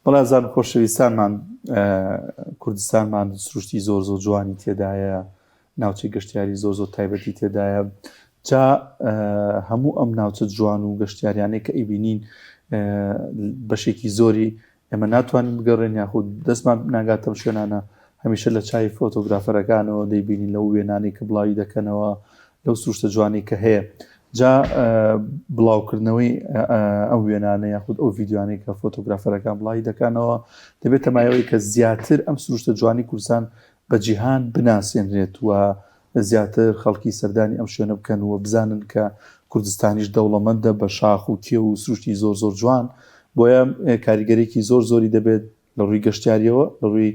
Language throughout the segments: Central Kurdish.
بەڵا زان خۆشەویستانمان کوردستانمان سروشتی زۆر جوانی تێدایە، ناوچەی گەشتیاری زۆر تایبەتی تێدایە. جا هەموو ئەم ناوچە جوان و گەشتیاریانەی کە ئیبینین بەشێکی زۆری ئێمە ناتوانین بگەڕێن یاخود دەستمان ناگاتە شوێنانە. هەمیشە لە چای فۆتۆگرافەرەکانەوە دەیبینین لەو وێنانەی کە بڵاوی دەکەنەوە لەو سروشتە جوانی کە هەیە. جا بڵاوکردنەوەی ئەو وێنانە یاخود ئەو ڤیددیوانەی کە فۆتۆگرافەرەکان بڵاوی دەکەنەوە دەبێت تەمایەوەی کە زیاتر ئەم سروشتە جوانی کوردستان بە جیهان بناسێنرێت و زیاتر خەڵکی سەردانی ئەم شوێنە بکەن و بزانن کە کوردستانیش دەوڵەمەندە بە شاخ و کێو و سروشتی زۆر جوان. بۆیە کاریگەرێکی زۆری دەبێت لە ڕووی گەشتیاریەوە، لە ڕووی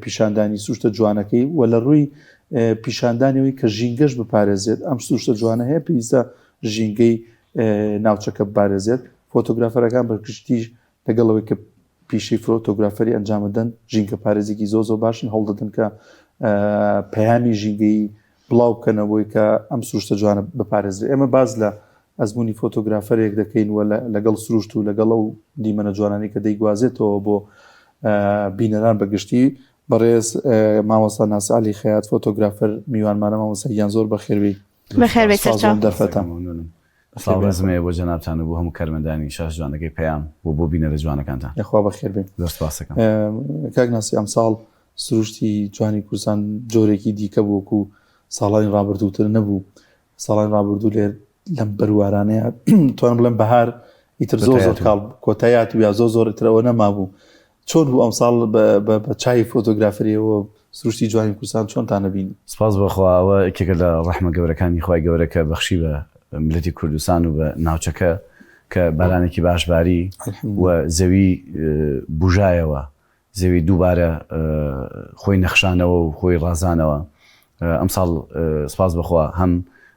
پیشاندانی سروشتە جوانەکەی و لە ڕووی پیشاندانیەوەی کە ژینگەش بپارێزێت. ئەم سروشتە جوانە هەیە پێویستە ژینگەی ناوچەکە بپارێزێت. فۆتۆگرافەرەکان بەگشتیش لەگەڵەوەی کە پیشەی فۆتۆگرافەری ئەنجامدەن ژینگە پارێزێکی زۆر باشن هەوڵدەدەن کە پەیامی ژینگەی بڵاو بکەنەوەی کە ئەم سروشتە جوانە بپارێزرێت. ئێمە باز لە ئەزمموی فۆتۆگرافەرێک دەکەین و لەگەڵ سروشت و لەگەڵ ئەو دیمەنە جوانانی کە دەیگوازێتەوە بۆ بینەران بەگشتی. بەڕێز مامۆستا ناسعلی خەیات فۆتۆگرافەر میوانمانە مامۆستاییان زۆر بەخێربێت. بەخێربێت دەرفەتە. ساڵ بۆ جەنابتان و بۆ هەموو کارمەندانی شاش جوانەکەی پەیام بۆ بینەرە جوانەکانتان. یخوا بەخێربێت. دەستپاسەکەم. کاک ناسی ئەم ساڵ سروشتی جوانی کوردستان جۆرێکی دیکە بووکو ساڵانی ڕابردووتر نەبوو. ساڵانی ڕابردوو لێر لەم بەروارانەیە توانم بڵێم بەهار ئیتر زۆر کاڵ کۆتایات و یا زۆرترەوە نەمابوو. چۆن بوو ئەم ساڵ بە چای فۆتۆگرافەریەوە سروشتی جوانی کوردستان چۆنتانە بینی؟ سپاس بەخواوە یەکێکە لە ڕەحمە گەورەکانی خوای گەورەکە بەخشی بە ملەتی کوردستان و بە ناوچەکە کە بارانێکی باشباری و زەوی بژایەوە، زەوی دووبارە خۆی نەخشانەوە و خۆی ڕازانەوە. ئەم ساڵ سپاس بەخوا هەم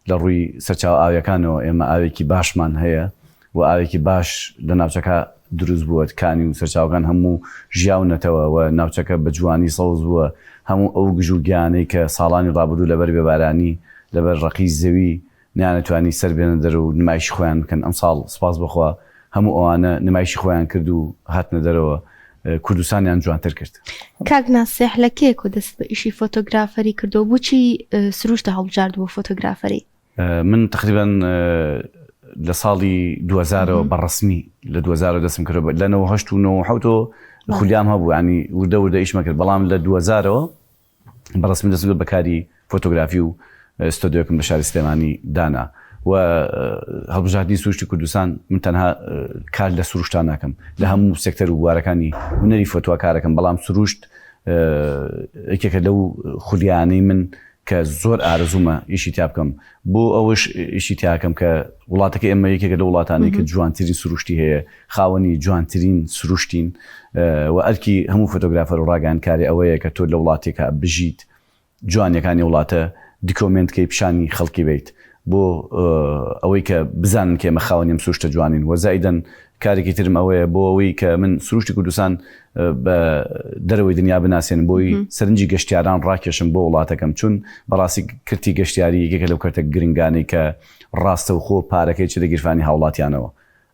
لە ڕووی سەرچاو ئاویەکانەوە ئێمە ئاوێکی باشمان هەیە و ئاوێکی باش لە ناوچەکە دروست بووە، کانی و سەرچاوەکان هەموو ژیاونەتەوە و ناوچەکە بە جوانی سەوز بووە. هەموو ئەو گژوگیانەی کە ساڵانی ڕابردوو لەبەر بێبارانی لەبەر ڕقی زەوی نیانەتوانی سەر بێنە دەرە و نمایشی خۆیان بکەن. ئەم ساڵ سپاس بەخوا هەموو ئەوانە نمایشی خۆیان کرد و هاتنە دەرەوە، کوردستانیان جوانتر کرد. کاک ناسیح لە کێک و دەست بە ئیشی فۆتۆگرافەری کردو بچی سروشتە هەڵبژارد بۆ فۆتۆگرافەری؟ من تقریبا لە ساڵی 2000 بەڕسمی لە 2000 دەستم کردەوە. لە 1970 و 1970 خولیام هەبوو، ینی وردە ئیشمە کرد. بەڵام لە 2000 بەڕسمی دەست بەکاری فۆتۆگرافی و ستۆدیۆکم لە شاری سلێمانی دانا و هەڵبژاردننی سروشتی کوردستان من تەنها کار لە سروشتان ناکەم، لە هەموو سێکتەر و بوارەکانی هونەری فۆتۆ کارەکەم. بەڵام سروشت یەکێکە لەو خولیانەی من کە زۆر ئارزومە ئیشی تیا بکەم. بۆ ئەوش ئیشی تیاکەم کە وڵاتەکە ئێمە یەکێکە لە وڵاتانی کە جوانترین سروشتی هەیە، خاوەنی جوانترین سروشتین و ئەرکی هەموو فۆتۆگرافەر و ڕاگەیانکاری ئەوەیە کە تۆ لە وڵاتێکە بژیت جوانیەکانی وڵاتە دیکۆمنتکەی پیشانی خەڵکی بیت بۆ ئەوەی کە بزانن کە ئێمە خاوەنیم سروشتە جوانین. و زائیدەن کارێکی ترم ئەوەیە بۆ ئەوەی کە من سروشتی کوردستان بە دەرەوەی دنیا بناسێن، بۆی سەرنجی گەشتیاران ڕاکێشم بۆ وڵاتەکەم، چون بەڕاستی کرتی گەشتیاری یەکێکە لەو کەرتە گرنگانەی کە ڕاستە و خۆ پارەکەی چ دەگیرفانی هاوڵاتیانەوە.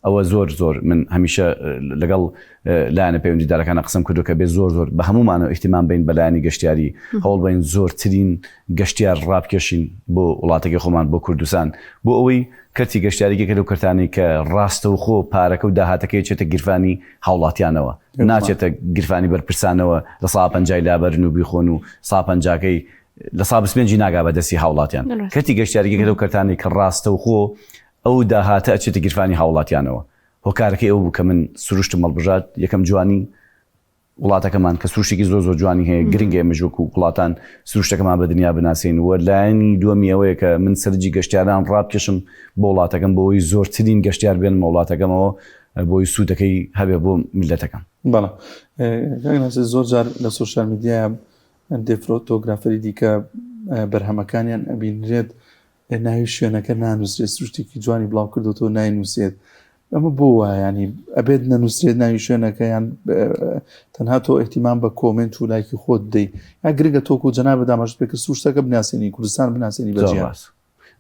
ئەوە زۆر من هەمیشە لەگەڵ لایەنە پەیوەندیدارەکانە قسەم کردو کە بێ زۆر بە هەمومانەوە ئیحتیمام بین بە لایەنی گەشتیاری، هەوڵ بین زۆرترین گەشتیار ڕابکێشین بۆ وڵاتێکی خۆمان بۆ کوردستان، بۆ ئەوەی کەرتی گەشتیاریەکە لەو کەرتانی کە ڕاستە و خۆ پارەکە و داهاتەکەی چێتە گیرفانی هاوڵاتیانەوە، ناچێتە گیرفانی بەرپرسانەوە لە 150 لابەرن و بیخۆن و 150کەی لە 125 ناگا بە دەستی هاوڵاتیان. کەرتی گەشتیاریەکە لەو کەرتانی کە ڕاستە و خۆ ئەو داهاتە ئەچێتە گیرفانی هاوڵاتیانەوە. هۆکارەکەی ئەو بوو کە من سروشتم هەڵبژارد. یەکەم جوانی وڵاتەکەمان کە سروشتێکی زۆر جوانی هەیە، گرنگە ئێمە ژوەکو وڵاتان سروشتەکەمان بە دنیا بناسین. و لایەنی دووەمی ئەوەیە کە من سەرنجی گەشتیاران ڕابکێشم بۆ وڵاتەکەم، بۆەوەی زۆرترین گەشتیار بێنمە وڵاتەکەمەوە، بۆی سوودەکەی هەبێ بۆ میلەتەکەم. بەڵێ زۆر جار لە سوشال میدیایە فۆتۆگرافەری دیکە بەرهەمەکانیان ئەبینرێت ناوی شوێنەکە نانووسێت، سروشتێکی جوانی بڵاو کردوەوە ناینووسێت. ئەمە بۆ وایە ینی ئەبێت نەنووسێت ناوی شوێنەکەیان، تەنها تۆ ئەحتیمام بە کۆمنت و لایکی خۆت دەی، یا گرنگە تۆکو و جەنابە دامەژ پێکە سروشتەکە بناسێنی کوردستان بناسێنی بەجیهان.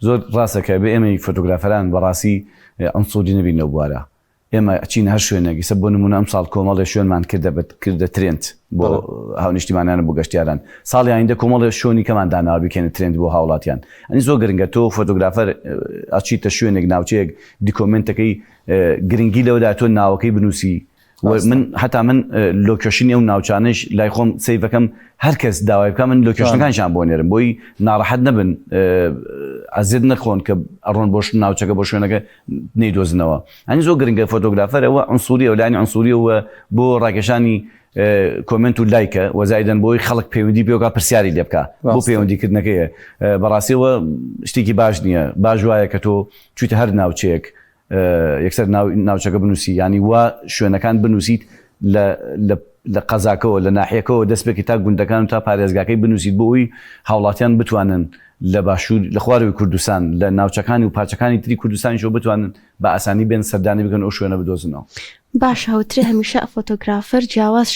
زۆر ڕاستەکە بێ ئێمەی فۆتۆگرافەران بەڕاستی ئەم سوودی نەبین لەو بوارە. ئێمە ئەچین هەر شوێنێکی سە بۆ نمونە ئەم ساڵ کۆمەڵێ شوێنمان کردە ترێنت بۆ هاونیشتیمانیانە بۆ گەشتیاران ساڵی ئایندە کۆمەڵێ شوێنی کەمان داناوە بکەنە ترێنت بۆ هاوڵاتیان ئەنی زۆر گرنگە تۆ فۆتۆگرافەر ئەچیتە شوێنێک ناوچەیەک دیکۆمنتەکەی گرنگی لەوەدا تۆ ناوەکەی بنووسی من حتا من لۆکێشنی ئەو ناوچانش لای خۆم سیڤەکەم هەر کەس داوای بکە من لۆکێشنەکانشان بۆ نێرم بۆی ناڕەحەت نەبن ئازێر نەخۆن کە ئەڕۆن بۆ ناوچەکە بۆ شوێنەکە نەیدۆزنەوە ئەنی زۆر گرنگە فۆتۆگرافەرەوە عنسوریە و لانی عنسوریەوە بۆ ڕاکێشانی کۆمنت و لایکە وەزایدەن بۆی خەڵک پەیوەندی پێوەکە پرسیاری لێ بکە بۆ پەیوەندیکردنەکەیە بەڕاستیەوە شتێکی باش نییە باش وایە کە تۆ چیتە هەر ناوچەیەک یەکسەر ناوچەکە بنووسی ینی وا شوێنەکان بنووسیت لە قەزاکەوە لە ناحیەکەەوە دەستپێکی تا گوندەکان و تا پارێزگاکەی بنووسیت بۆەوەی هاوڵاتیان بتوانن لە باشوور لە خواروی کوردستان لە ناوچەکانی و پارچەکانی تری کوردستانیشەوە بتوانن بە ئاسانی بێن سەردانی بکەن ئەو شوێنە بدۆزنەوە باش هاوترێ هەمیشە فۆتۆگرافەر جیاواز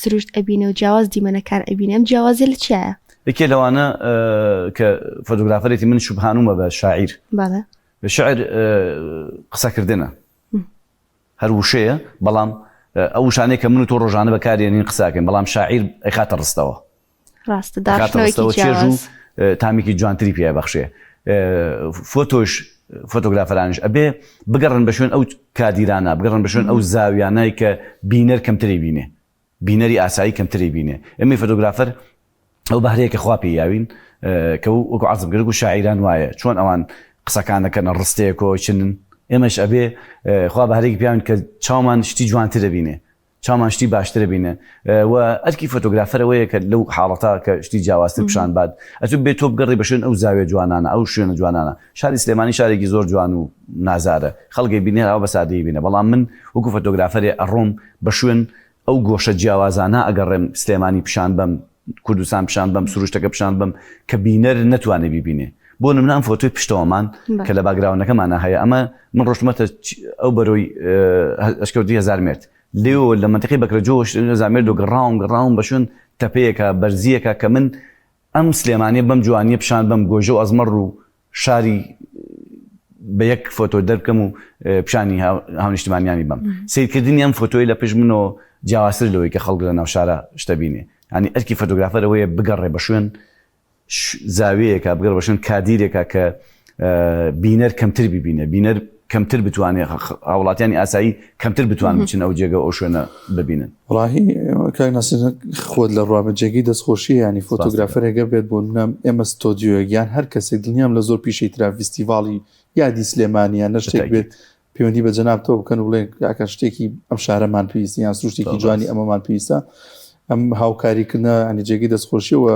سروشت ئەبینە و جیاواز دیمەنەکان ئەبینێ ئەم جیاوازێ لە چیایە؟ یەکێ لەوانە کە فۆتۆگرافەرێتی من شوبهانومە بە شاعیر شعر قسەکردنە هەر وشەیە بەڵام ئەو وشانەیە کە من و تۆ ڕۆژانە بەکارێنین قساکەین بەڵام شاعیر ئەیخاتە ڕستەوە چێژ و تامیکی جوانتری پێ بەخشێ فۆتۆش فۆتۆگرافەرانش ئەبێ بگەڕن بە شوێن ئەو کادیرانە بگەڕن بە شوێن ئەو زاویانەی کە بینەر کەمتری بینێ بینەری ئاسایی کەمتری بینێ ئەمەی فۆتۆگرافەر ئەو بەهرەیەکە خوا پێیاوین کە وەکو عەزمگرگ و شاعیران وایە چۆن ئەوان قسەکانەکەنە ڕستەیەکەوە چنن ئێمەش ئەبێ خوا بەهرێکی پیاون کە چاومان شتی جوانترە بینێ چاومان شتی باشترە بینێ و ئەرکی فۆتۆگرافەرەوەیە کە لەو حاڵەتا کە شتی جیاوازتر پیشان باد ئەتوو بێت تۆ بگەڕی بە شوێن ئەو زاویە جوانانە ئەو شوێنە جوانانە شاری سلێمانی شارێکی زۆر جوان و نازارە خەڵکی بینێ ئەو بە سادەیی بینە بەڵام من وەکو فۆتۆگرافەرێ ئەڕۆم بە شوێن ئەو گۆشە جیاوازانە ئەگەڕێم سلێمانی پیشان بەم کوردستان پیشان بەم سروشتەکە پیشان بەم کە بینەر نەتوانێ بیبینێ بۆ نمونە ئەم فۆتۆی پشتەوەمان کە لە باگراونەکەمانە هەیە ئەمە من ڕۆشتمەتە ئەو بەرۆی ئەشکەوتی 1000 مێرد لێەوە لە منتەقەی بەکرەجۆش 1000 مێرد و گەڕاوم بە شوێن تەپەیەکە بەرزیەکە کە من ئەم سلێمانیە بەم جوانیە پیشان بەم گۆژە و ئەزمەڕ و شاری بە یەک فۆتۆ دەرکەم و پیشانی هاونیشتمانیانی بەم سیرکردنی ئەم فۆتۆی لە پێش منەوە جیاوازتر لەوەی کە خەڵک لە ناو شارە شتە بینێ ینی ئەرکی فۆتۆگرافەرەوەیە بگەڕێ بە شوێن زاویەکە بگەڕ بە شوێن کادیرێکە کە بینەر کەمتر ببینێ بینەر کەمتر بتوانێت هاوڵاتیانی ئاسایی کەمتر بتوان بچن ئەو جێگە ئەو شوێنە ببینن ڕاهی کاک ناسیر خۆت لە ڕابەجێگی دەستخۆشی ینی فۆتۆگرافەرێگە بێت بۆ نام ئێمە ستۆدیۆیان هەر کەسێک دڵنیام لە زۆر پیشەی ترا فیستیڤاڵی یادی سلێمانیان نەشتێک بێت پەیوەندی بە جەناب تۆ بکەن و بڵێن کاکە شتێکی ئەم شارەمان پێویستە یان سروشتێکی جوانی ئەمەمان پێویستە ئەم هاوکاریکردنە ئەنی جێگی دەستخۆشیەوە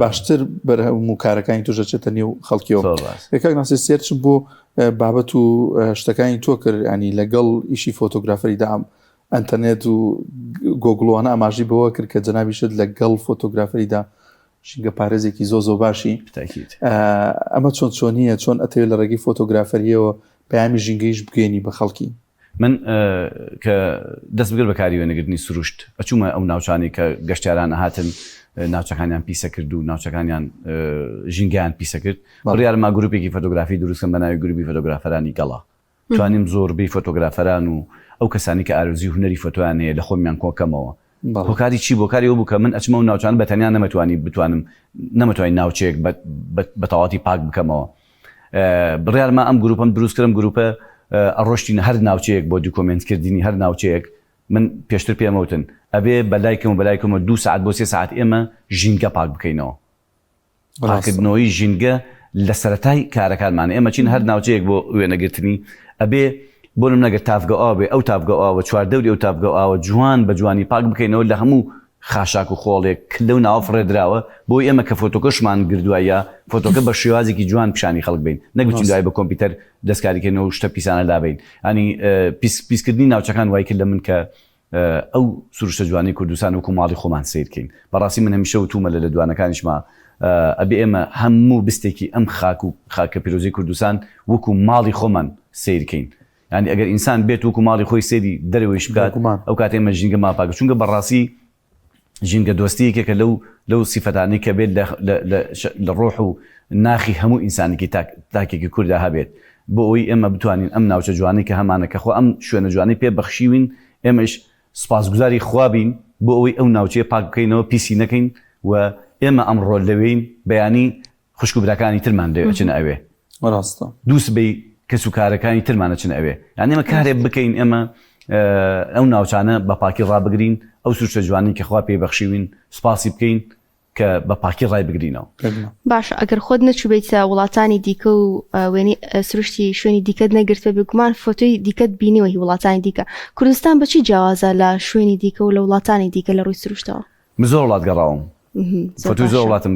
باشتر بەرهەم و کارەکانی توشە چێتە نێو خەڵکیەوە کاک ناسیر سێرچم بۆ بابەت و شتەکانی تۆ کرد ینی لەگەڵ ئیشی فۆتۆگرافەریدا ئەم ئەنتەرنێت و گۆگڵوانە ئاماژی بەوە کرد کە جەنابیشت لەگەڵ فۆتۆگرافەریدا شینگە پارێزێکی زۆ باشی ئەمە چۆن چۆنیە چۆن ئەتەوێت لە ڕێگەی فۆتۆگرافەریەوە پەیامی ژینگەیش بگەێنی بە خەڵکی من کە دەست بگەر بە کاری وێنەگرتنی سروشت ئەچوومە ئەو ناوچانی کە گەشتیاران هاتن ناوچەکانیان پیسە کرد و ناوچەکانیان ژینگیان پیسە کرد بڕیارما گروپێکی فۆتۆگرافی دروستکەم بە ناوی گروپی فۆتۆگرافەرانی گەڵا توانیم زۆربەی فۆتۆگرافەران و ئەو کەسانی کە ئارزوی هونەری فۆتۆیان هەیە لە خۆمیان کۆکەمەوە هۆکاری چی بۆ کاری ئەو بووکە من ئەچمە و ناوچان بە تەنیا نەمەتوانین ناوچەیەک بە تەواتی پاک بکەمەوە بڕیارما ئەم گروپم دروستکردم گروپە ئەڕۆشتین هەر ناوچەیەک بۆ دوکۆمنتکردنی هەر ناوچەیەک من پێشتر پێمەوتن ئەبێ بەلایکەمە 2 ساعت بۆ 3 ساعت ئێمە ژینگە پاک بکەینەوە پاکردنەوەی ژینگە لە سەرەتای کارەکانمان ئێمە چین هەر ناوچەیەک بۆ وێنەگرتنی ئەبێ بۆ نەگەر تافگە ئاوێ ئەو تافگە ئاوە چواردەوری ئەو تافگە ئاوە جوان بە جوانی پاک بکەینەوە لە هەموو خاشاک و خۆڵێک لەو ناوە فڕێدراوە بۆی ئێمە کە فۆتۆکەشمان گردووایە فۆتۆکە بە شێوازێکی جوان پیشانی خەڵک بین نەگوچین دوای بە کۆمپیوتەر دەستکاریکردنەوە شتە پیسانە دابین ینی پیسکردنی ناوچەکان وای کرد لە من کە ئەو سروشتە جوانی کوردستان وەکو ماڵی خۆمان سیرکەین بەڕاستی من هەمیشە وتومە لە دوانەکانیشما ئەبێ ئێمە هەموو بستێکی ئەم خاکە پیرۆزی کوردستان وەکو ماڵی خۆمان سیرکەین ینی ئەگەر ئینسان بێت وەکو ماڵی خۆی سێری دەرەوەیش بکات ئەو کاتێ ئێمە ژینگە ماپاکە چونکە بەڕاستی ژینگە دۆستیەکێکە لەو سیفەتانی کە بێت لە ڕۆح و ناخی هەموو ئینسانێکی تاکێکی کووردا هەبێت بۆ ئەوی ئێمە بتوانین ئەم ناوچە جوانی کە هەمانە کە خۆ ئەم شوێنە جوانی پێ بەخشیوین ئێمەش سپاسگوزاری خوابین بۆ ئەوەی ئەو ناوچەیە پاک بکەینەوە پیسی نەکەین و ئێمە ئەمڕۆ لەوێین بەیانی خوشک و براکانی ترمان دەچن ئەوێ ڕاستە دووسبەی کەس و کارەکانی ترمانە چن ئەوێ یان ئێمە کارێک بکەین ئێمە ئەو ناوچانە بە پاکی ڕابگرین ئەو سروشتە جوانی کە خوا پێی بەخشیوین سوپاسی بکەین کە بە پاکی ڕای بگرینەوە. باشە ئەگەر خۆت نەچوبیتە وڵاتانی دیکە و وێنی سروشتی شوێنی دیکەت نەگرتوە بگومان فۆتۆی دیکەت بینیوە وڵاتانی دیکە کوردستان بەچی جیاوازە لە شوێنی دیکە و لە وڵاتانی دیکە لە ڕووی سروشتەوە؟ من زۆر وڵات گەڕاوم فۆتۆی زۆر وڵاتم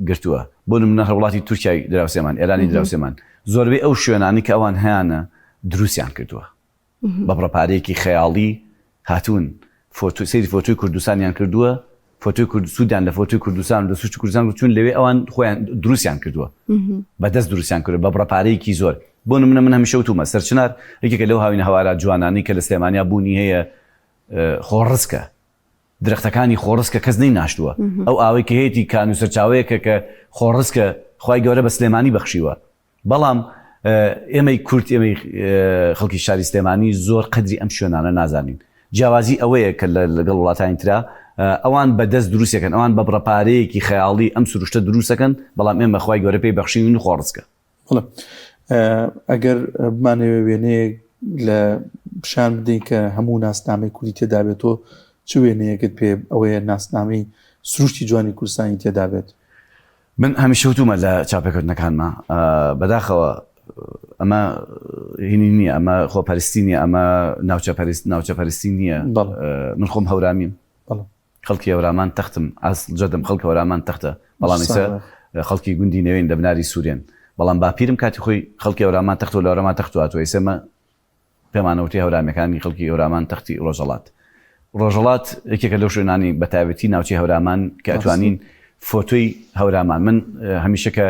گرتووە بۆ نمونە هەر وڵاتی تورکیای دراوسێمان ئێرانی دراوسێمان زۆربەی ئەو شوێنانی کە ئەوان هیانە دروستیان کردووە بە بڕەپارەیەکی خەیاڵی هاتوون سەیری فۆتۆی کوردستانیان کردووە فۆتۆی سوودیان لە فۆتۆی کوردستان لە سوشتی کوردستان چون لەوێ ئەوان خۆیان دروستیان کردووە بەدەست دروستیان کردو بە بڕەپارەیەکی زۆر بۆ نمونە من هەمیشە وتومە سەرچنار یەکێکە لەو هاوینە هەوارە جوانانی کە لە سلێمانیا بوونی هەیە خۆڕسکە درەختەکانی خۆڕسکە کەس نەیناشتووە ئەو ئاوەی کە هەیەی کان و سەرچاوەیەکە کە خۆڕسکە خوای گەورە بە سلێمانی بەخشیوە بەڵام ئێمەی کورد ئێمەی خەڵکی شاری سلێمانی زۆر قەدری ئەم شوێنانە نازانین جیاوازی ئەوەیە کە لەگەڵ وڵاتانی ترا ئەوان بەدەست دروستەکەن ئەوان بە بڕەپارەیەکی خەیاڵی ئەم سروشتە دروستەکەن بەڵام ئێمە خوای گەورە پێی بەخشیوین و خۆڕسکە ئەگەر بمانەوێ وێنەیەک لە پیشان بدەین کە هەموو ناسنامەی کوردی تێدا بێتەوە چ وێنەیەکت پێ ئەوەیە ناسنامەی سروشتی جوانی کوردستانی تێدا بێت؟ من هەمیشە وتومە لە چاپێکردنەکانمە بەداخەوە ئەمە هینی نییە ئەمە خۆپەرستی نیە ئەمە ناوچەپەرستی نییە من خۆم هەورامیم خەڵکی هەورامان تەختم جەدم خەڵکە هەورامان تەختە بەڵام ئێستا خەڵکی گوندی نێوین لە بناری سوورێن بەڵام باپیرم کاتی خۆی خەڵکی هەورامان تەختەوە لە هەورامان تەختواتەوە ئێسمە پێمانەوتی هەورامەکانی خەڵکی هەورامان تەختی ڕۆژەڵات یەکێکە لەو شوێنانی بەتابەتی ناوچەی هەورامان کە ئەتوانین فۆتۆی هەورامان من هەمیشەکە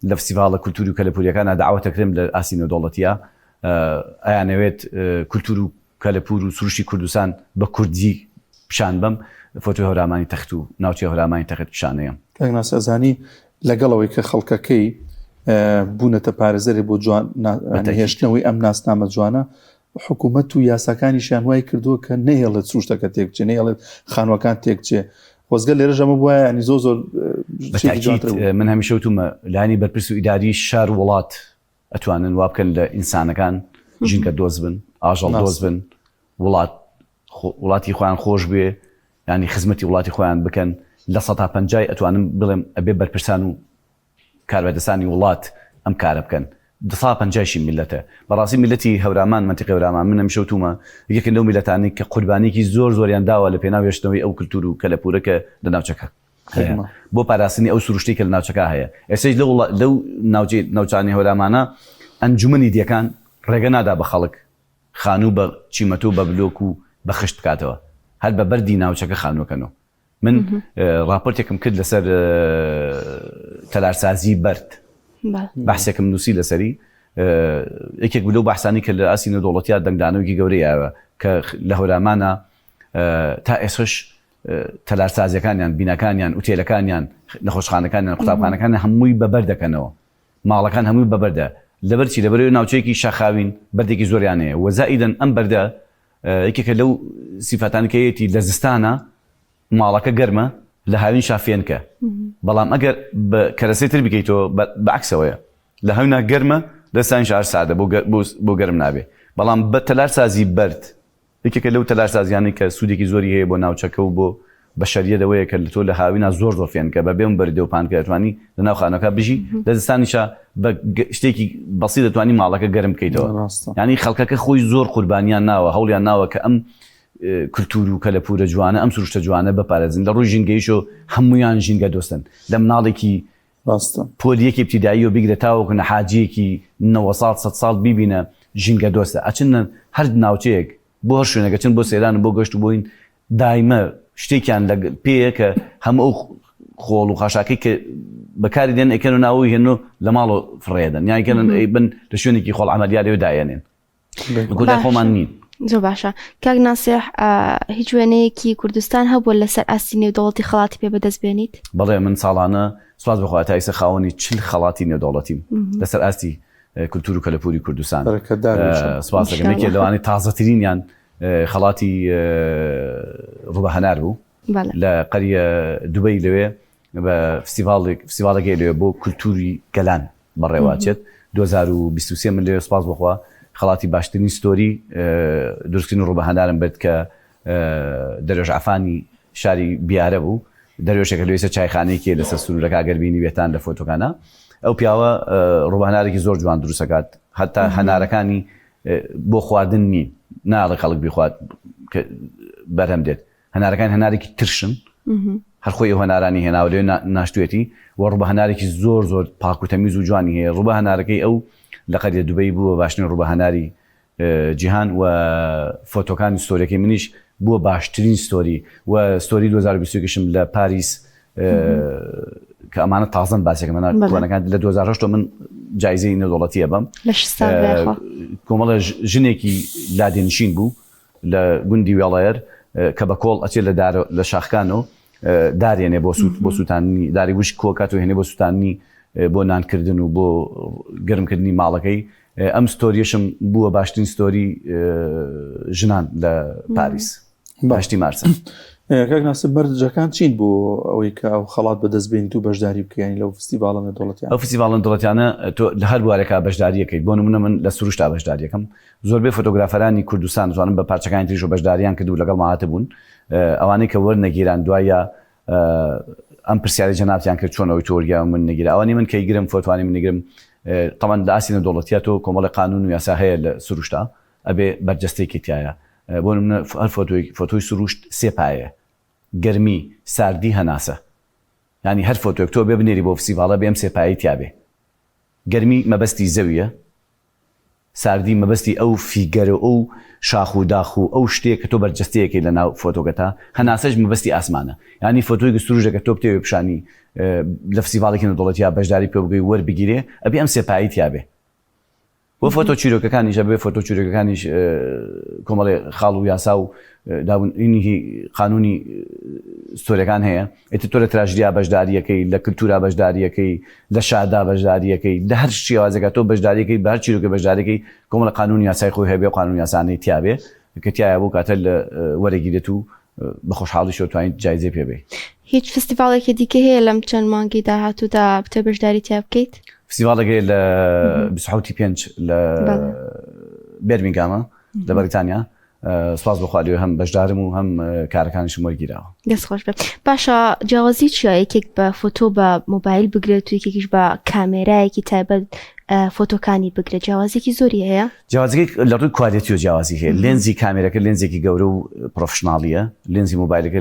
لە فستیڤالە کولتوری و کەلەپوریەکانە داوەتەکرێم لە ئاسی نێودەوڵەتیە ئەیانەوێت کولتور و کەلەپور و سروشتی کوردستان بە کوردی پیشان بم فۆتۆی هەورامانی تەخت و ناوچەی هەورامانی تەخت پیشانەیە کاک ئەزانی لەگەڵەوەی کە خەڵکەکەی بوونەتە پارێزەری بۆ هێشتنەوەی ئەم ناسنامە جوانە حکوومەت و یاساکانیشیان وای کردووە کە نەهێڵێت سروشتەکە تێکچێ نەهێڵێت خانووەکان تێکچێ خۆزگە لێرە ژەمە بووە ینی زۆر من هەمیشە وتومە لانی بەرپرس و ئیداری شار وڵات ئەتوانن وا بکەن لە ئینسانەکان ژینکە دۆز بن ئاژەڵ دۆز بن وڵاتی خۆیان خۆش بێ ینی خزمەتی وڵاتی خۆیان بکەن لە 150 ئەتوانم بڵێم ئەبێ بەرپرسان و کاربەدەستانی وڵات ئەم کارە بکەن 150 میلەتە بەڕاستی میلەتی هەورامان منتیقی هەورامان من هەمیشە وتومە یەکێک لەو میلەتانی کە قوربانێکی زۆریان داوە لە پێناوێشتنەوەی ئەو کولتور و کەلەپورەکە لە ناوچەکە بۆ پاراستنی ئەو سروشتی کە لە ناوچەکە هەیە ئێستاش لەو ناوچانی هەورامانە ئەنجومەنی دیەکان ڕێگە نادا بە خەڵک خانوو بە چیمەتۆ بە بلۆک و بە خشت بکاتەوە هەر بە بەردی ناوچەکە خانووەکەنەوە من راپۆرتێکم کرد لەسەر تەلارسازی بەرد بەحسێکم نووسی لەسەری یەکێک بلو بەحسانی کە لە ئاسی نێودەوڵەتیە دەنگدانەوەکی گەورەیەوە کە لە هەورامانە تا ئێسش تەلارسازیەکانیان بینەکانیان ئوتێلەکانیان نەخۆشخانەکانیان قوتابخانەکان هەمووی بەبەر دەکەنەوە ماڵەکان هەمووی بەبەردە لەبەرچی لەبەرەوەی ناوچەیەکی شاخاوین بەردێکی زۆریانەیە وەزائیدەن ئەم بەردە یەکێکە لەو سیفەتانکەیەتی لە زستانە ماڵەکە گەرمە لە هاوین شافێنکە بەڵام ئەگەر بە کەرەسەی تر بکەیتەوە بەعکسەوەیە لە هەونا گەرمە لە ساین شار سادە بۆ گەرم نابێ بەڵام بە تەلارسازی بەرد یەکێکە لەو تەلارسازیانی کە سوودێکی زۆری هەیە بۆ ناوچەکە و بۆ بەشەریە دەوەیە کە لە تۆ لە هاوینا زۆر فێنکە بە بێم بەردە و پانکە دەتوانی لە ناو خانەکە بژی لە زستانیشە بە شتێکی بەسی دەتوانی ماڵەکە گەرم بکەیتەوە ینی خەڵکەکە خۆی زۆر قوربانیان ناوە هەوڵیان ناوە کە ئەم کولتور و کەلەپورە جوانە ئەم سروشتە جوانە بپارێزن لە ڕووی ژینگەیشۆ هەمویان ژینگە دۆستن لە مناڵێکی پۆلیەکی ابتیدایی و بیگرە تاوەکو نەحاجیەکی 90 ساڵ بیبینە ژینگە دۆستە ئەچنە هەر ناوچەیەک بۆ هەر شوێنەکە چن بۆ سەیران بۆ گەشت و بۆین دایمە شتێکیان پێیە کە هەموو ئەو خۆڵ و خاشاکەی کە بەکاری دێن ئەکەن و ناوی هێن و لە ماڵ و فڕێدەن یانکەن بن لە شوێنێکی خۆڵ عەمەلیارەوە دایەنێن گۆدای خۆمان نین زۆر باشە کاک ناسیح هیچ وێنەیەکی کوردستان هەبووە لەسەر ئاستی نێودەوڵەتی خەڵاتی پێ بەدەست بێنیت؟ بەڵێ من ساڵانە سوپاس بخوا تا ئێستا خاوەنی 40 خەڵاتی نێودەوڵەتیم لەسەر ئاستی کولتور و کەلەپوری کوردستان بەرەکەتدار سپاس دەکەم یەکێ لەوانەی تازەترینیان خەڵاتی ڕوبەهەنار بوو لە قەریە دوبەی لەوێ بە فستیڤالێکی لەوێ بۆ کولتوری گەلان بەڕێواچێت 2023 من لێ سپاس بخوا خەڵاتی باشترین ستۆری دروستکردن ڕوبەهەنارم بێت کە دەرێژ عەفانی شاری بیارە بوو دەرێژێکە لەوێ چایخانەیەکی لەسەر سنوورەکە ئەگەر بینی بێتان لە فۆتۆکانە ئەو پیاوە ڕوبەهەنارێکی زۆر جوان دروستەکات هەتا هەنارەکانی بۆ خواردن نین ناڵە خەڵک بیخوات بەرهەم دێت هەنارەکان هەنارێکی ترشن هەر خۆی ئەو هەنارانی هێناوە لێ ناشتوێتی و ڕوبەهەنارێکی زۆر پاک و تەمیز و جوانی هەیە ڕوبەهەنارەکەی ئەو لە قەریە دوبەی بووە باشترین ڕوبەهەناری جیهان و فۆتۆکانی ستۆریەکەی منیش بووە باشترین ستۆری و ستۆری 2021شم لە پاریس کە ئەمانە تازەن باسێکە منەکان لە 2008 من جایزەی نێودەوڵەتیە بەم کۆمەڵە ژنێکی لادێنشین بوو لە گوندی وێڵایر کە بە کۆڵ ئەچێت لە شاخکانەوە دارێنێ بۆ سووتانی داری وش کۆکات و هێنێ بۆ سووتانی بۆ نانکردن و بۆ گرمکردنی ماڵەکەی ئەم ستۆریشم بووە باشترین ستۆری ژنان لە پاریس باشتی مارسە. کاک ناسب بەرجەکان چین بۆ ئەوەی کە ئەو خەڵات بەدەستبێنیت و بەشداری بکەین لەو فستیڤالە نێودەوڵەتیان؟ ئەو فستیڤالە نێودەوڵەتیانە تۆ لە هەر بوارێکا بەشداریەکەیت بۆ نمونە من لە سروشتا بەشداریەکەم زۆربەی فۆتۆگرافەرانی کوردستان دەزانم بە پارچەکانی تریش و بەشداریان کردو لەگەڵ ماهاتە بوون ئەوانەی کە وەرنەگیران دوایە ئەم پرسیارە جەنابیان کرد چۆنەوەی تۆرگیا من نەگیرە ئەوانی من کەیگرم فۆتوانی من نەگرم تەمان لە ئاسی نێودەوڵەتیە تۆ کۆمەڵی قانون و یاسا هەیە لە سروشتا ئەبێ بەرجەستەیەکی تایە بۆ نمونە هەر فۆتۆی سروشت سێ پایە گەرمی ساردی هەناسە ینی هەر فۆتۆێک تۆ بێ بنێری بۆ فستیڤالە بێم سێپایی تیابێ گەرمی مەبەستی زەویە ساردی مەبەستی ئەو فیگەرە ئەو شاخ و داخ و ئەو شتێک کە تۆ بەرجەستەیەکی لە ناو فۆتۆگەتا هەناسەش مەبەستی ئاسمانە ینی فۆتۆی سروشێکە تۆ بتێوێ پیشانی لە فستیڤالێکی نێودەوڵەتیە بەشداری پێ بگەی وەربگیرێ ئەبێ ئەم سێپایی تیابێ بۆ فۆتۆ چیرۆکەکانیش ئەبێ فۆتۆ چیرۆکەکانیش کۆمەڵێ خاڵ و یاسا و دابوونینی قانونی ستۆریەکان هەیە ئێتر تۆ لە تراژدیا بەشداریەکەی لە کلتورا بەشداریەکەی لە شادا بەشداریەکەی لە هەر شێوازێکە تۆ بەشداریەکەی بە هەر چیرۆکە بەشداریەکەی کۆمەڵە قانون یاسای خۆی هەبێ و قانون یاسانەی تیابێ کە تایە بۆ کاتە لە وەرەگیرێت و بە خۆشحاڵی شۆ توانیت جایزەی پێ بێ. هیچ فستیڤالێکی دیکە هەیە لەم چەند مانگی داهاتوودا بتە بەشداری تیا بکەیت؟ فستیڤالێکی لە 25 لە بێرمینگامە لە بەریتانیا سپاس بخوالیوە هەم بەشدارم و هەم کارەکانیشم وەرگیراوە. دەست خۆش بێت. باشە جیاوازی چیە یەکێک بە فۆتۆ بە مۆبایل بگرێت و یەکێکیش بە کامێرایەکی تایبەت فۆتۆکانی بگرێت جیاوازێکی زۆری هەیە؟ جیاوازێکی لە ڕووی کوالیتی و جیاوازی هەیە لێنزی کامێرەکە لێنزێکی گەورە و پرۆفشناڵیە لێنزی مۆبایلەکە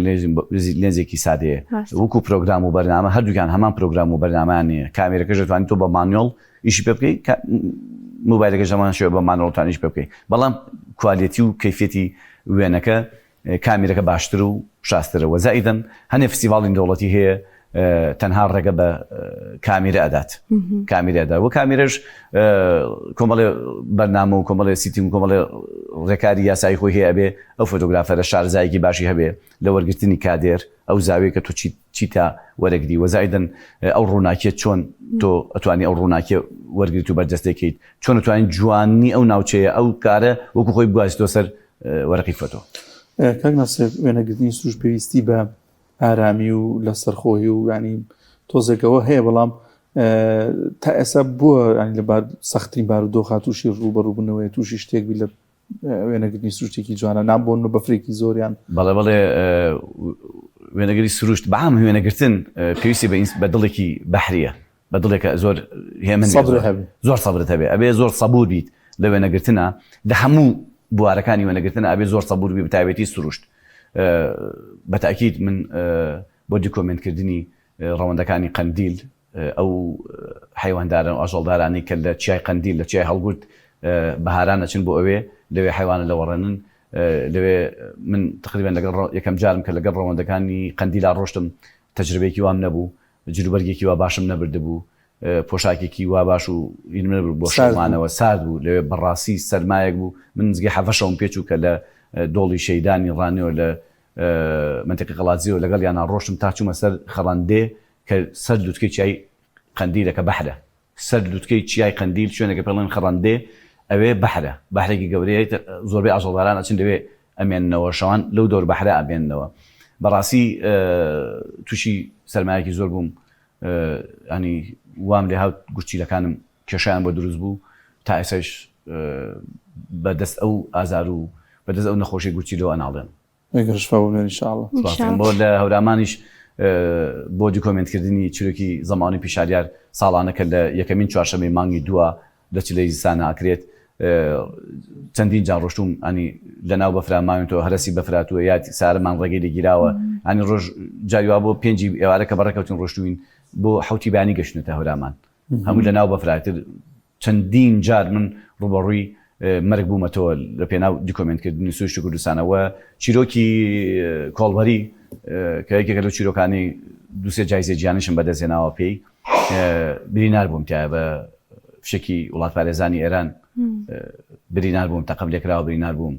لێنزێکی سادەیە وەکو پرۆگرام و بەرنامە هەردووکان هەمان پرۆگرام و بەرنامانەیە کامێرەکەش دەتوانیت تۆ بە مانیۆڵ ئیشی پێ بکەیت مۆبایلەکە ژەمان شێوە بە مانۆڵتانیش پێ بکەیت بەڵام کوالیتی و کەیفێتی وێنەکە کامێرەکە باشتر و شاسترەوە زائیدەن هەنێ فستیڤاڵی دەوڵەتی هەیە تەنها ڕێگە بە کامێرە ئەدات کامێرەدا و کامێرەش کۆمەڵێ بەرنامە و کۆمەڵێ سیتیم و کۆمەڵێ ڕێکاری یاسایی خۆی هەیە ئەبێ ئەو فۆتۆگرافەرە شارزایەکی باشی هەبێ لە وەرگرتنی کادێر ئەو زاویە کە تۆ چیتا وەرەگری و زائیدەن ئەو ڕووناکیە چۆن تۆ ئەتوانی ئەو ڕووناکیە وەرگرت و بەرجەستەکەیت چۆن ئەتوانین جوانی ئەو ناوچەیە ئەو کارە وەکو خۆی بگوازیتۆ سەر وەرەقی فۆتۆ. کاک ناسب وێنەگرتنی سروش پێویستی بە ئارامی و لە سەرخۆی و ینی تۆزێکەوە هەیە بەڵام تا ئێستا بووە ینی لە سەختترین بارودۆخ تووشی ڕوبەڕووبوونەوەی تووشی شتێک لە وێنەگرتنی سروشتێکی جوانە نابۆن و بەفرێکی زۆریان بەڵێ وێنەگری سروشت بەعام وێنەگرتن پێویستی بە دڵێکی بەحریە بە دڵێکە زۆر هێمن زۆر سەبرت هەبێ ئەبێ زۆر سەبور بیت لە وێنەگرتنە لە هەموو بوارەکانی وێنەگرتنە ئەبێ زۆر سەبور بی بەتایبەتی سروشت بەتاکید من بۆ دیکۆمنتکردنی ڕەوەندەکانی قەندیل ئەو حیوانداران و ئاژەڵدارانی کە لە چیای قەندیل لە چیای هەڵگورت بەهاران ئەچن بۆ ئەوێ لەوێ حیوانە لەوەڕێنن لەوێ من تقریبا لەگەڵ یەکەم جارم کە لەگەڵ ڕەوەندەکانی قەندیلا ڕۆشتم تەجربەیەکی وام نەبوو جلوبەرگێکی وا باشم نەبردبوو پۆشاکێکی وا باش و بۆ شەمانەوە سارد بوو لەوێ بەڕاستی سەرمایەک بوو من نزگەی حەڤەشەوم پێچوو کە لە دۆڵی شەیدانی ڕانیەوە لە منتیقی قەڵاتزیەوە لەگەڵ یانان ڕۆشتم تا چوومە سەر خەڵاندێ کە سەر دووتکەی چای قەندیلەکە بەحرە سەر لوتکەی چیای قندیل شوێنێکە پێڵێن خەڕەندێ ئەوێ بەحرە بەحرێکی گەورەیە زۆربەی ئاژەڵداران ئەچن لەوێ ئەمێننەوە شەوان لەو دەور بەحرە ئەبێننەوە بەڕاستی تووشی سەرمایەکی زۆر بووم ینی وام لێ هاوت گورچیلەکانم کێشیان بۆ دروست بوو تا ئێساش بەدەست ئەو ئازار و بەدەست ئەو نەخۆشی گورچیلەوە ئەناڵێن بۆ لە هەورامانیش بۆ دیکۆمنتکردنی چیرۆکی زەمانی پیشاریار ساڵانەکە لە یەکەمین چوارشەمەی مانگی دووە لە چلەی زستانە ئاکرێت چەندین جان ڕۆشتوم ئەنی لەناو بەفرامانتەوە هەرسی بەفراتوە یا سارەمان ڕێگەی لەگیراوە ئەنی ڕۆژ جاریوا بۆ پێنجی ئێوارەکە بەڕێکەوتن ڕۆشتوین بۆ حوتی بانی گەشتنێتە هەورامان هەموو لەناو بەفراتر چەندین جار من ڕوبەڕووی مەرگ بوومەتەوە لە پێناو دیکۆمنتکردنی سروشتی کوردستانەوە چیرۆکی کۆڵبەری کە یەکێکە لەو چیرۆکانی دووسێ جایزە گیانیشم بەدەستێناوە پێی برینار بووم تایە بە فشکی وڵات پارێزانی ئێران برینار بووم تەقەب لێکراوە برینار بووم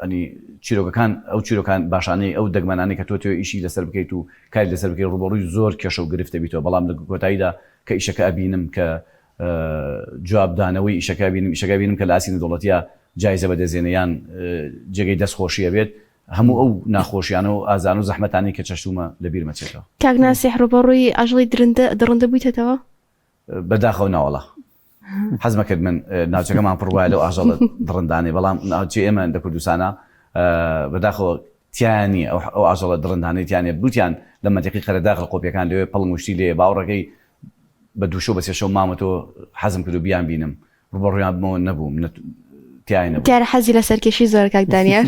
ئەنی چیرۆکەکان ئەو چیرۆکان باشانەی ئەو دەگمەنانی کە تۆ ئیشی لەسەر بکەیت و کاری لەسەر بکەیت ڕوبەڕووی زۆر کێشە و گرفتە بیتەوە بەڵام لە کۆتاییدا کە ئیشەکە ئەبینم کە جوابدانەوەی ئیشەکە بینم کە لە ئاسینی دەوڵەتیە جایزە بەدەزێنەیان جێگەی دەستخۆشیە بێت هەموو ئەو ناخۆشیانە و ئازان و زەحمەتانی کە چەشتومە لە بیرمە چێتەوە کاکناسی ڕوبەڕووی ئاژەڵی دڕندە بوویتەوە بەداخەوە ناوەڵە حەزمە کرد من ناوچەکەمان پڕواە لەو ئاژەڵە دڕندانێ بەڵام ناوچێ ئێمە لە کوردستانە بەداخەوە تیانی ئەو ئاژەڵە دڕندانەیتیانێ بوتیان لە مەتەقی قەرەداخ قۆپیەکان لەوێ پەڵنگ وشتی لێ باوڕەکەی بە دووشە بە سێشەو مامەتەوە حەزم کرد و بیان بینم ڕوبەڕوویان بمەوە نەبووم تیای نەبوو دیارە حەزی لە سەرکێشی زۆر کاک دانیار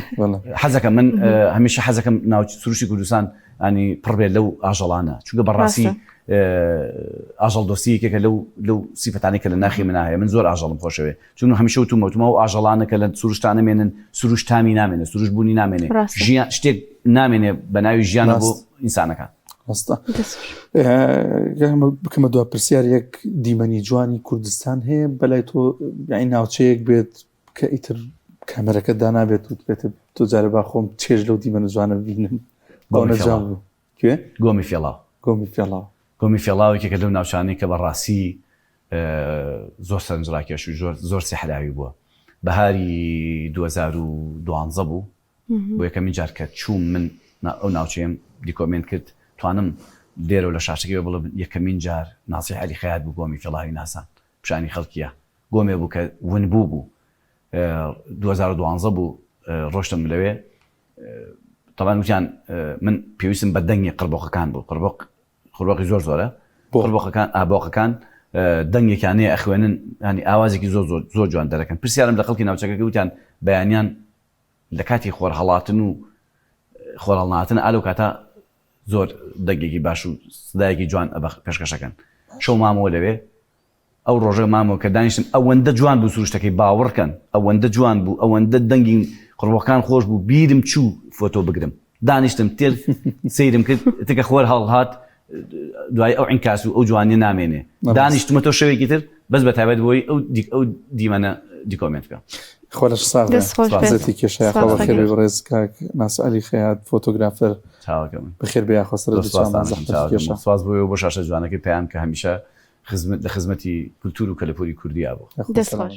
حەزەکەم من هەمیشە حەزەکەم ناو سروشتی کوردستان ئەنی پڕبێت لەو ئاژەڵانە چونکە بەڕاستی ئاژەڵ دۆستیەکێکە لەو سیفەتانی کە لە ناخی من هەیە من زۆر ئاژەڵم خۆشەوێ چون هەمیشە وتومەوە و ئاژەڵانە کە لە سروشتانە مێنن سروش تامی نامێنێ سروش بوونی نامێنێ شتێک نامێنێ بە ناوی ژیانە بۆ ئینسانەکان بکەمە دو پرسیار یەک دیمەنی جوانی کوردستان هەیە بەلای تۆ یعنی ناوچەیەک بێت کە ئیتر کامەرەکە دانابێت و بێت تۆ جارە با خۆم چێژ لەو دیمەنە جوانە بینم گۆمی فێڵاو گۆمی فێڵاوێکێکە لەو ناوچانەی کە بەڕاستی زۆر سەرنجڕاکێش و زۆر سیحراوی بووە بەهاری 2012 بوو بۆ یەکەمین جار کە چووم من ئەو ناوچەیەم دیکۆمنت کرد توانم لێرە لە شاشەکەی بڵێ یەکەمین جار ناسی عەلی خەیات بوو گۆمی فێڵاوی ناسان پیشانی خەڵکیە گۆمێ بوو کە ونبوو بوو 2012 بوو ڕۆشتم لەوێ طبعا وتیان من پێویستم بە دەنگی قڕبۆقەکان بوو قڕبۆقی زۆر زۆرە قڕبۆقەکان ئابۆقەکان دەنگێکیانەیە ئەخوێنن ینی ئاوازێکی زۆر جوان دەرەکەن پرسیارم لە خەڵکی ناوچەکەکە وتیان بەیانیان لە کاتی خۆرهەڵاتن و خۆرهەڵناتن ئالۆ کاتە زۆر دەنگێکی باش و سدایەکی جوان پێشکەشەکەن شەو مامەوە لەوێ ئەو ڕۆژە مامەوە کە دانیشتم ئەوەندە جوان بوو سروشتەکەی باوەڕکەن ئەوەندە جوان بوو ئەوەندە دەنگی قڕبۆقەکان خۆش بوو بیرم چوو فۆتۆ بگرم دانیشتم تێر سەیرم کرد تکە خۆر هەڵهات دوای ئەو عینکاس و ئەو جوانی نامێنێ دانیشتمەتەوە شەوێکی تر بەس بە تایبەت بۆی ئەو دیمەنە دیکۆمنتکە خۆش ساغزەتی کێشای خۆ بەخێر ڕێز کاک ناسی عەلی خەیات فۆتۆگرافەر بەخێر بێ خۆسەر سواز بۆ بۆ شاشە جوانەکەی پێیان کە هەمیشە لە خزمەتی کولتور و کەلەپۆری کوردیا بوو دەست خۆش